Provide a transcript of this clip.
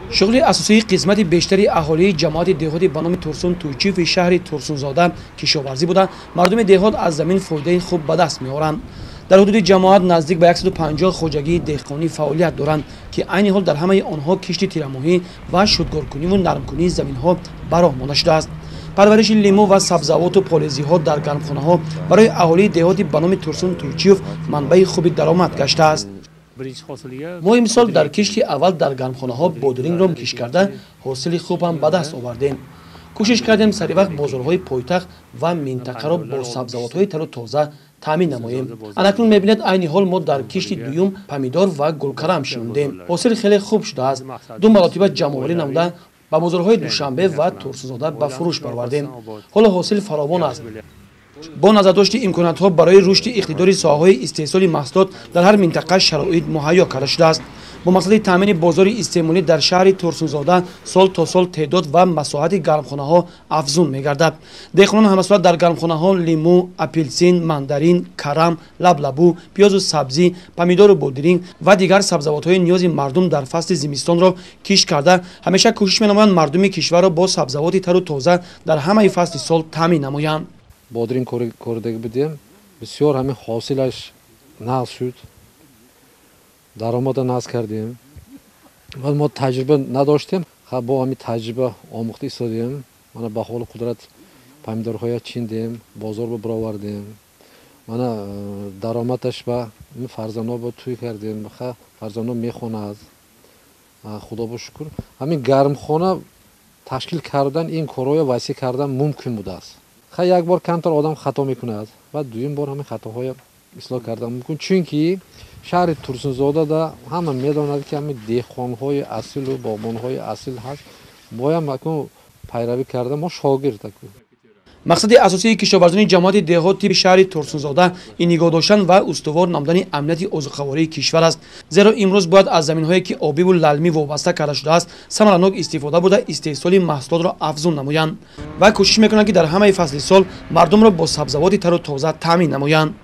شغل اساسی قسمت بیشتری اهالی جماعت دهاتی به نام ترسون تویچیف شهر ترسونزاده کشاورزی بوده. مردم دهات از زمین فایده خوب به دست میآورند. در حدود جماعت نزدیک به 150 خوجگی دهقانی فعالیت دارند که عین حال در همه آنها کشتی تیرماهی و شودگارکنی و نرمکنی زمین ها براه مانده شده است. پرورش لیمو و سبزیجات و پالزی ها در گرمخانه ها برای اهالی دهاتی به نام ترسون تویچیف منبع خوبی درآمد گشته است. ما امسال در کشتی اول در گرمخانه ها بادرینگ را کش کرده حاصل خوب هم به دست آوردیم. کوشش کردیم سری وقت بازارهای پایتخت و منطقه را با سبزیجات تر و تازه تامین نماییم. اکنون می‌بینید عین حال ما در کشتی دوم پمیدار و گلکرم شوندیم. حاصل خیلی خوب شده است. دو مرتبه جمع‌آوری نموده با بازارهای دوشنبه و ترسونزاده به فروش بردیم. حالا حاصل فراوان است. با نظر داشت امکانات‌ها برای رشد اقتداری ساحه‌های استحصال محصولات در هر منطقه شرایط مهیا کرده شده است. با مقصد تامین بازار استعمالی در شهر ترسونزاده سال تا سال تعداد و مساحت گرمخانه‌ها افزون می‌گردد. دهقانان همسفر در گرمخانه‌ها لیمو، اپلسین، ماندارین، کرم، لبلبو، پیاز و سبزی، پمیدار و بادرینگ و دیگر سبزیجات‌های نیاز مردم در فصل زمستان را کشت کرده همیشه کوشش می‌نمایند مردم کشور را با سبزیجات تر و تازه در همه فصل سال تامین نمایند. بادرینگ کوردگ بودیم بسیار همین حاصلش نقص شد. درآمد نقص کردیم و ما تجربه نداشتیم. با همین تجربه آموخته ایستادیم. ما به حال قدرت پمیدارهای چیندیم، بازار رو برآوردیم. ما درآمدش با فرزندان با توی کردیم. فرزندان میخوانند. خدا با شکر. همین گرمخانه تشکیل کردن این کارهای وسیع کردن ممکن بوده است. یک بار کمتر آدم خطا میکند و دوم بار همین خطاهای اصلاح کردن ممکن، چونکی شهر ترسونزاده دا همه میداند که همین دهقانهای اصیل و باغبانهای اصیل هست. باید مکن پیروی کرده ما شاگرد کنیم. مقصد اساسی کشاورزی جماعت دهاتی شهر ترسونزاده این نگاه داشتن و استوار نمودن امنیت عضوخواری کشور است. زیرا امروز باید از زمین‌هایی که آبی و للمی وابسته کرده شده است ثمرناک استفاده بوده استحصال محصولات را افزون نمایند و کوشش میکنند که در همه فصل سال مردم را با سبزیجات تر و تازه تامین نمایند.